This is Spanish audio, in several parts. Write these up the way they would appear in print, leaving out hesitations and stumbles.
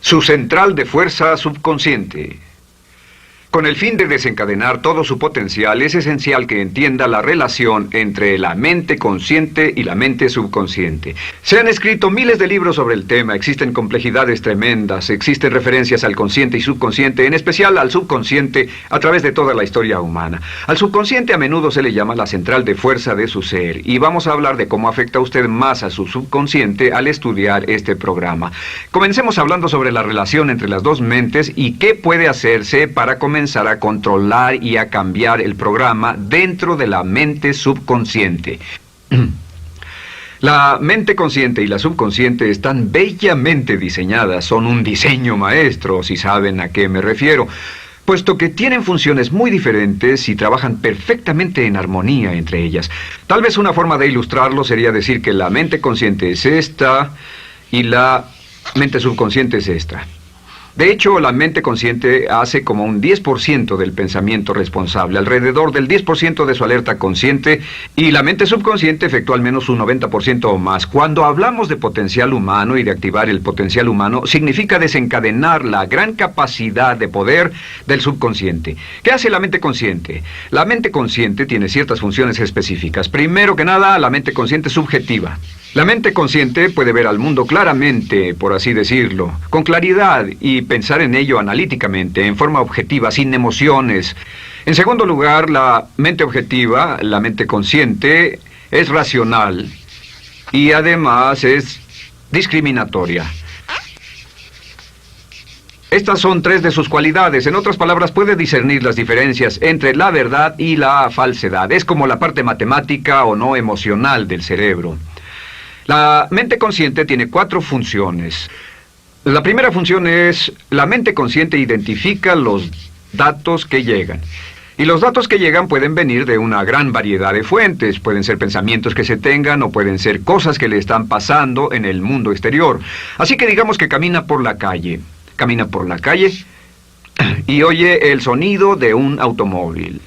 Su central de fuerza subconsciente. Con el fin de desencadenar todo su potencial, es esencial que entienda la relación entre la mente consciente y la mente subconsciente. Se han escrito miles de libros sobre el tema, existen complejidades tremendas, existen referencias al consciente y subconsciente, en especial al subconsciente a través de toda la historia humana. Al subconsciente a menudo se le llama la central de fuerza de su ser, y vamos a hablar de cómo afecta usted más a su subconsciente al estudiar este programa. Comencemos hablando sobre la relación entre las dos mentes y qué puede hacerse para comenzar a controlar y a cambiar el programa dentro de la mente subconsciente. La mente consciente y la subconsciente están bellamente diseñadas, son un diseño maestro, si saben a qué me refiero, puesto que tienen funciones muy diferentes y trabajan perfectamente en armonía entre ellas. Tal vez una forma de ilustrarlo sería decir que la mente consciente es esta y la mente subconsciente es esta. De hecho, la mente consciente hace como un 10% del pensamiento responsable, alrededor del 10% de su alerta consciente, y la mente subconsciente efectúa al menos un 90% o más. Cuando hablamos de potencial humano y de activar el potencial humano, significa desencadenar la gran capacidad de poder del subconsciente. ¿Qué hace la mente consciente? La mente consciente tiene ciertas funciones específicas. Primero que nada, la mente consciente es subjetiva. La mente consciente puede ver al mundo claramente, por así decirlo, con claridad y pensar en ello analíticamente, en forma objetiva, sin emociones. En segundo lugar, la mente objetiva, la mente consciente, es racional y además es discriminatoria. Estas son tres de sus cualidades. En otras palabras, puede discernir las diferencias entre la verdad y la falsedad. Es como la parte matemática o no emocional del cerebro. La mente consciente tiene 4 funciones. La primera función es, la mente consciente identifica los datos que llegan. Y los datos que llegan pueden venir de una gran variedad de fuentes. Pueden ser pensamientos que se tengan o pueden ser cosas que le están pasando en el mundo exterior. Así que digamos que camina por la calle. Camina por la calle y oye el sonido de un automóvil.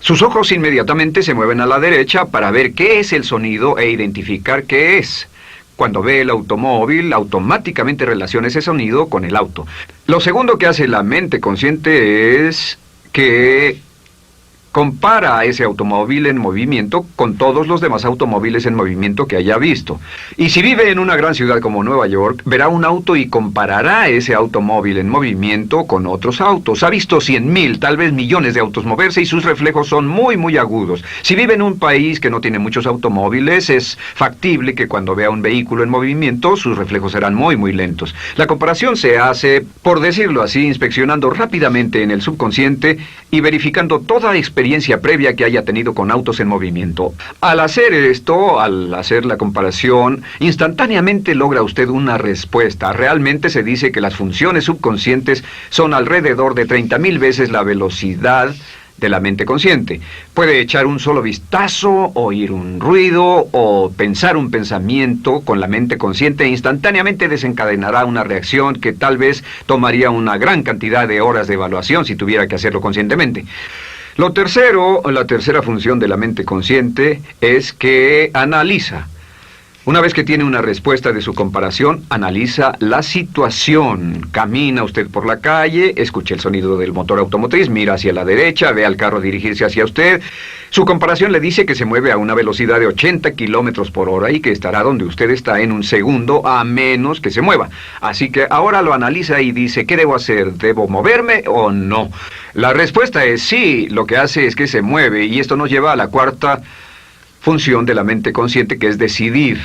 Sus ojos inmediatamente se mueven a la derecha para ver qué es el sonido e identificar qué es. Cuando ve el automóvil, automáticamente relaciona ese sonido con el auto. Lo segundo que hace la mente consciente es que compara a ese automóvil en movimiento con todos los demás automóviles en movimiento que haya visto. Y si vive en una gran ciudad como Nueva York, verá un auto y comparará ese automóvil en movimiento con otros autos. Ha visto 100,000, tal vez millones de autos moverse y sus reflejos son muy agudos. Si vive en un país que no tiene muchos automóviles, es factible que cuando vea un vehículo en movimiento, sus reflejos serán muy lentos. La comparación se hace, por decirlo así, inspeccionando rápidamente en el subconsciente y verificando toda experiencia previa que haya tenido con autos en movimiento. Al hacer esto, al hacer la comparación, instantáneamente logra usted una respuesta. Realmente se dice que las funciones subconscientes son alrededor de 30,000 veces la velocidad de la mente consciente. Puede echar un solo vistazo, oír un ruido o pensar un pensamiento con la mente consciente e instantáneamente desencadenará una reacción que tal vez tomaría una gran cantidad de horas de evaluación si tuviera que hacerlo conscientemente. La tercera función de la mente consciente es que analiza. Una vez que tiene una respuesta de su comparación, analiza la situación. Camina usted por la calle, escucha el sonido del motor automotriz, mira hacia la derecha, ve al carro dirigirse hacia usted. Su comparación le dice que se mueve a una velocidad de 80 kilómetros por hora y que estará donde usted está en un segundo, a menos que se mueva. Así que ahora lo analiza y dice, ¿qué debo hacer? ¿Debo moverme o no? La respuesta es sí, lo que hace es que se mueve, y esto nos lleva a la cuarta función de la mente consciente, que es decidir.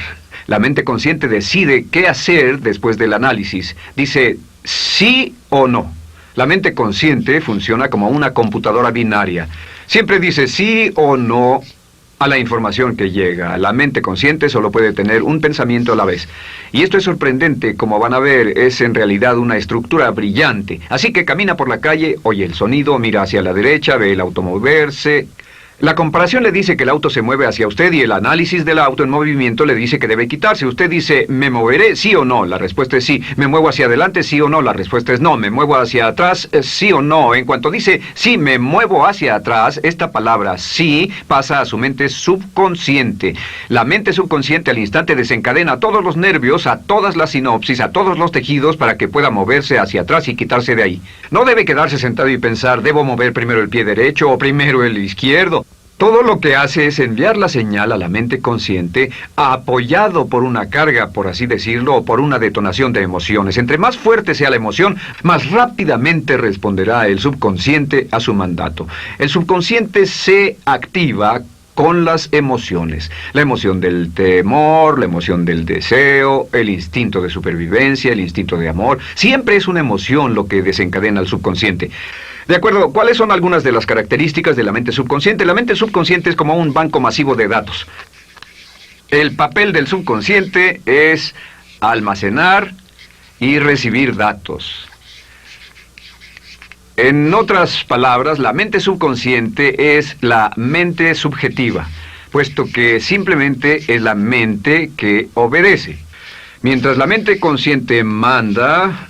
La mente consciente decide qué hacer después del análisis. Dice sí o no. La mente consciente funciona como una computadora binaria. Siempre dice sí o no a la información que llega. La mente consciente solo puede tener un pensamiento a la vez. Y esto es sorprendente, como van a ver, es en realidad una estructura brillante. Así que camina por la calle, oye el sonido, mira hacia la derecha, ve el auto moverse. La comparación le dice que el auto se mueve hacia usted y el análisis del auto en movimiento le dice que debe quitarse. Usted dice, ¿me moveré? ¿Sí o no? La respuesta es sí. ¿Me muevo hacia adelante? ¿Sí o no? La respuesta es no. ¿Me muevo hacia atrás? ¿Sí o no? En cuanto dice, sí, me muevo hacia atrás, esta palabra sí pasa a su mente subconsciente. La mente subconsciente al instante desencadena todos los nervios, a todas las sinapsis, a todos los tejidos para que pueda moverse hacia atrás y quitarse de ahí. No debe quedarse sentado y pensar, ¿debo mover primero el pie derecho o primero el izquierdo? Todo lo que hace es enviar la señal a la mente consciente, apoyado por una carga, por así decirlo, o por una detonación de emociones. Entre más fuerte sea la emoción, más rápidamente responderá el subconsciente a su mandato. El subconsciente se activa con las emociones. La emoción del temor, la emoción del deseo, el instinto de supervivencia, el instinto de amor. Siempre es una emoción lo que desencadena al subconsciente. De acuerdo, ¿cuáles son algunas de las características de la mente subconsciente? La mente subconsciente es como un banco masivo de datos. El papel del subconsciente es almacenar y recibir datos. En otras palabras, la mente subconsciente es la mente subjetiva, puesto que simplemente es la mente que obedece. Mientras la mente consciente manda,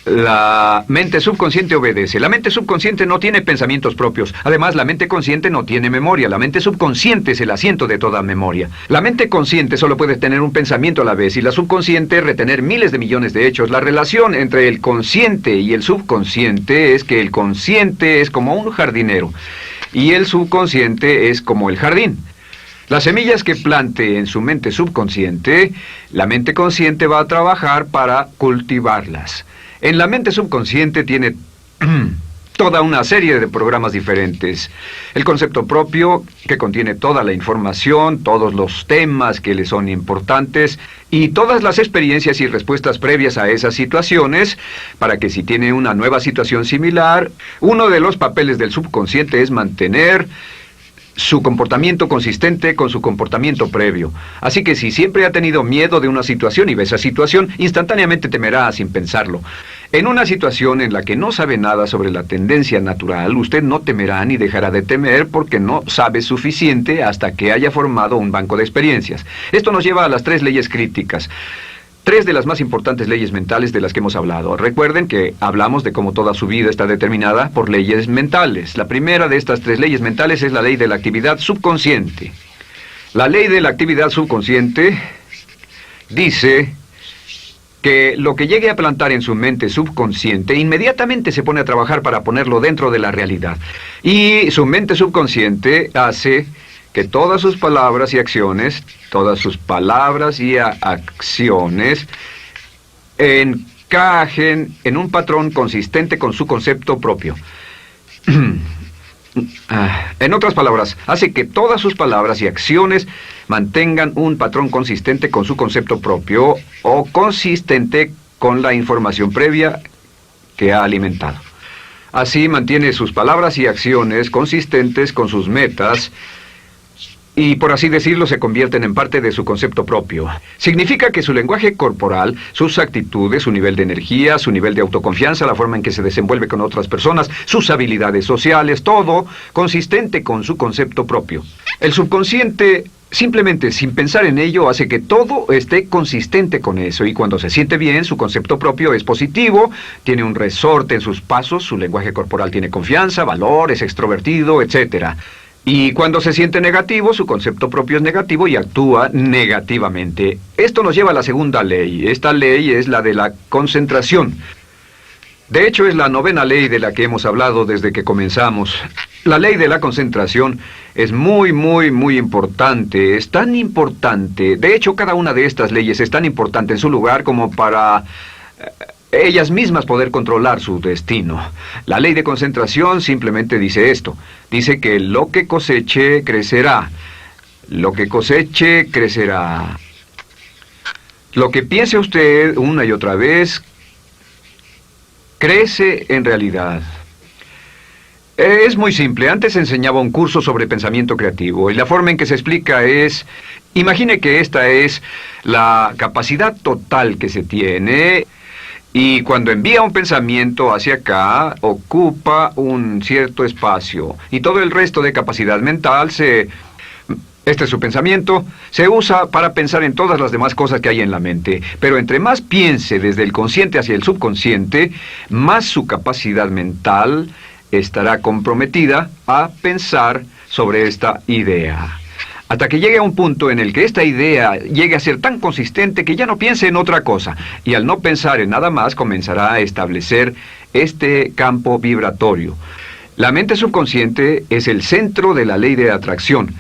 la mente subconsciente obedece. La mente subconsciente no tiene pensamientos propios. Además, la mente consciente no tiene memoria. La mente subconsciente es el asiento de toda memoria. La mente consciente solo puede tener un pensamiento a la vez y la subconsciente retener miles de millones de hechos. La relación entre el consciente y el subconsciente es que el consciente es como un jardinero y el subconsciente es como el jardín. Las semillas que plante en su mente subconsciente, la mente consciente va a trabajar para cultivarlas. En la mente subconsciente tiene toda una serie de programas diferentes. El concepto propio, que contiene toda la información, todos los temas que le son importantes y todas las experiencias y respuestas previas a esas situaciones, para que si tiene una nueva situación similar, uno de los papeles del subconsciente es mantener su comportamiento consistente con su comportamiento previo. Así que si siempre ha tenido miedo de una situación y ve esa situación, instantáneamente temerá sin pensarlo. En una situación en la que no sabe nada sobre la tendencia natural, usted no temerá ni dejará de temer porque no sabe suficiente hasta que haya formado un banco de experiencias. Esto nos lleva a las 3 leyes críticas. 3 de las más importantes leyes mentales de las que hemos hablado. Recuerden que hablamos de cómo toda su vida está determinada por leyes mentales. La primera de estas 3 leyes mentales es la ley de la actividad subconsciente. La ley de la actividad subconsciente dice que lo que llegue a plantar en su mente subconsciente inmediatamente se pone a trabajar para ponerlo dentro de la realidad. Y su mente subconsciente hace que todas sus palabras y acciones, encajen en un patrón consistente con su concepto propio. En otras palabras, hace que todas sus palabras y acciones mantengan un patrón consistente con su concepto propio o consistente con la información previa que ha alimentado. Así mantiene sus palabras y acciones consistentes con sus metas y, por así decirlo, se convierten en parte de su concepto propio. Significa que su lenguaje corporal, sus actitudes, su nivel de energía, su nivel de autoconfianza, la forma en que se desenvuelve con otras personas, sus habilidades sociales, todo consistente con su concepto propio. El subconsciente, simplemente sin pensar en ello, hace que todo esté consistente con eso, y cuando se siente bien, su concepto propio es positivo, tiene un resorte en sus pasos, su lenguaje corporal tiene confianza, valor, es extrovertido, etc. Y cuando se siente negativo, su concepto propio es negativo y actúa negativamente. Esto nos lleva a la segunda ley. Esta ley es la de la concentración. De hecho, es la 9ª ley de la que hemos hablado desde que comenzamos. La ley de la concentración es muy importante. Es tan importante. De hecho, cada una de estas leyes es tan importante en su lugar como para ellas mismas poder controlar su destino. La ley de concentración simplemente dice esto. Dice que lo que coseche, crecerá. Lo que coseche, crecerá. Lo que piense usted una y otra vez, crece en realidad. Es muy simple. Antes enseñaba un curso sobre pensamiento creativo y la forma en que se explica es: imagine que esta es la capacidad total que se tiene Y cuando envía un pensamiento hacia acá, ocupa un cierto espacio. Y todo el resto de capacidad mental este es su pensamiento, se usa para pensar en todas las demás cosas que hay en la mente. Pero entre más piense desde el consciente hacia el subconsciente, más su capacidad mental estará comprometida a pensar sobre esta idea. Hasta que llegue a un punto en el que esta idea llegue a ser tan consistente que ya no piense en otra cosa. Y al no pensar en nada más, comenzará a establecer este campo vibratorio. La mente subconsciente es el centro de la ley de atracción,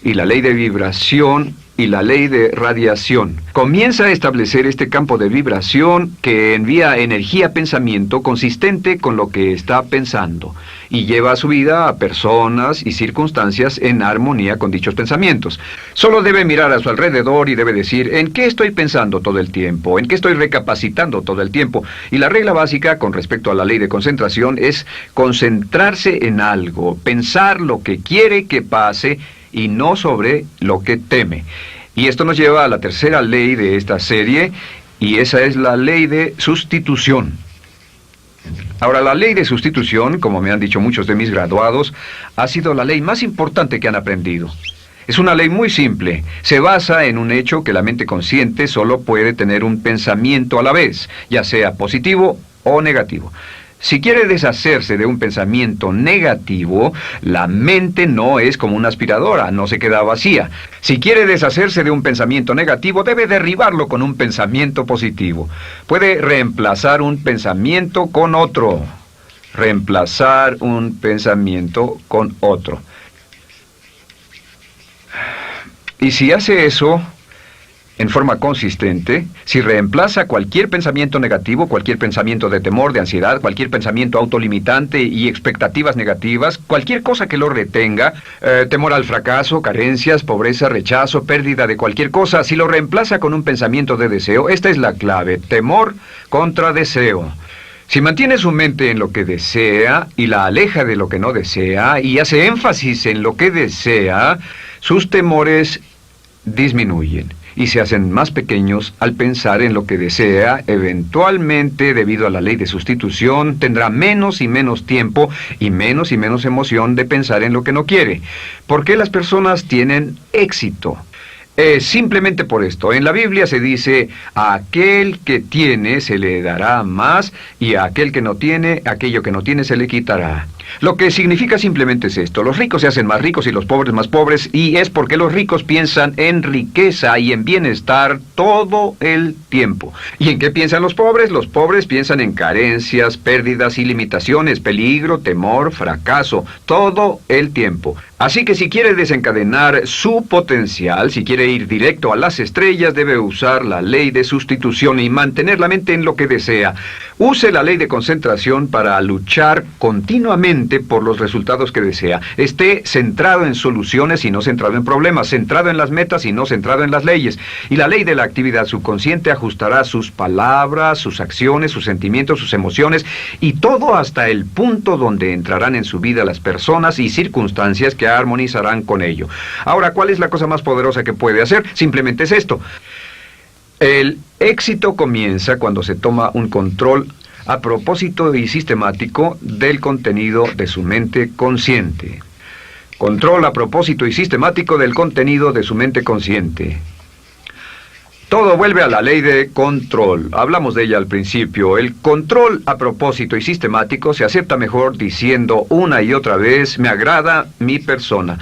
y la ley de vibración y la ley de radiación. Comienza a establecer este campo de vibración que envía energía-pensamiento consistente con lo que está pensando y lleva a su vida a personas y circunstancias en armonía con dichos pensamientos. Solo debe mirar a su alrededor y debe decir, ¿en qué estoy pensando todo el tiempo? ¿En qué estoy recapacitando todo el tiempo? Y la regla básica con respecto a la ley de concentración es concentrarse en algo, pensar lo que quiere que pase y no sobre lo que teme. Y esto nos lleva a la tercera ley de esta serie, y esa es la ley de sustitución. Ahora, la ley de sustitución, como me han dicho muchos de mis graduados, ha sido la ley más importante que han aprendido. Es una ley muy simple. Se basa en un hecho que la mente consciente solo puede tener un pensamiento a la vez, ya sea positivo o negativo. Si quiere deshacerse de un pensamiento negativo, la mente no es como una aspiradora, no se queda vacía. Si quiere deshacerse de un pensamiento negativo, debe derribarlo con un pensamiento positivo. Puede reemplazar un pensamiento con otro. Reemplazar un pensamiento con otro. Y si hace eso en forma consistente, si reemplaza cualquier pensamiento negativo, cualquier pensamiento de temor, de ansiedad, cualquier pensamiento autolimitante y expectativas negativas, cualquier cosa que lo retenga, temor al fracaso, carencias, pobreza, rechazo, pérdida de cualquier cosa, si lo reemplaza con un pensamiento de deseo, esta es la clave: temor contra deseo. Si mantiene su mente en lo que desea y la aleja de lo que no desea y hace énfasis en lo que desea, sus temores disminuyen y se hacen más pequeños al pensar en lo que desea. Eventualmente, debido a la ley de sustitución, tendrá menos y menos tiempo y menos emoción de pensar en lo que no quiere. ¿Por qué las personas tienen éxito? Simplemente por esto. En la Biblia se dice, a aquel que tiene se le dará más, y a aquel que no tiene, aquello que no tiene se le quitará. Lo que significa simplemente es esto: los ricos se hacen más ricos y los pobres más pobres, y es porque los ricos piensan en riqueza y en bienestar todo el tiempo. ¿Y en qué piensan los pobres? Los pobres piensan en carencias, pérdidas y limitaciones, peligro, temor, fracaso, todo el tiempo. Así que si quiere desencadenar su potencial, si quiere ir directo a las estrellas, debe usar la ley de sustitución y mantener la mente en lo que desea. Use la ley de concentración para luchar continuamente por los resultados que desea. Esté centrado en soluciones y no centrado en problemas, centrado en las metas y no centrado en las leyes. Y la ley de la actividad subconsciente ajustará sus palabras, sus acciones, sus sentimientos, sus emociones y todo hasta el punto donde entrarán en su vida las personas y circunstancias que armonizarán con ello. Ahora, ¿cuál es la cosa más poderosa que puede hacer? Simplemente es esto. El éxito comienza cuando se toma un control a propósito y sistemático del contenido de su mente consciente. Control a propósito y sistemático del contenido de su mente consciente. Todo vuelve a la ley de control. Hablamos de ella al principio. El control a propósito y sistemático se acepta mejor diciendo una y otra vez: me agrada mi persona.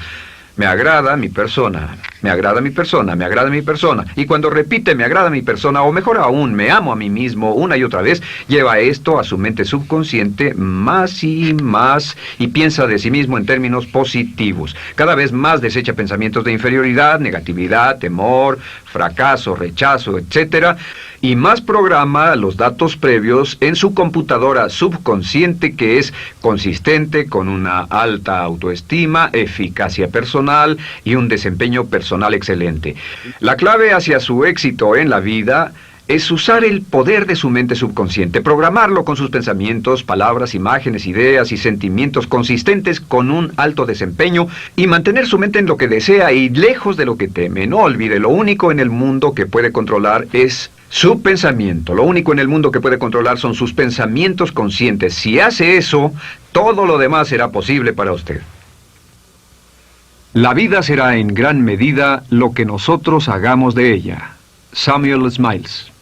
Me agrada mi persona, me agrada mi persona, me agrada mi persona. Y cuando repite me agrada mi persona, o mejor aún, me amo a mí mismo una y otra vez, lleva esto a su mente subconsciente más y más y piensa de sí mismo en términos positivos. Cada vez más desecha pensamientos de inferioridad, negatividad, temor, fracaso, rechazo, etc. Y más programa los datos previos en su computadora subconsciente, que es consistente con una alta autoestima, eficacia personal y un desempeño personal excelente. La clave hacia su éxito en la vida es usar el poder de su mente subconsciente, programarlo con sus pensamientos, palabras, imágenes, ideas y sentimientos consistentes con un alto desempeño y mantener su mente en lo que desea y lejos de lo que teme. No olvide, lo único en el mundo que puede controlar es Su pensamiento. Lo único en el mundo que puede controlar son sus pensamientos conscientes. Si hace eso, todo lo demás será posible para usted. La vida será en gran medida lo que nosotros hagamos de ella. Samuel Smiles.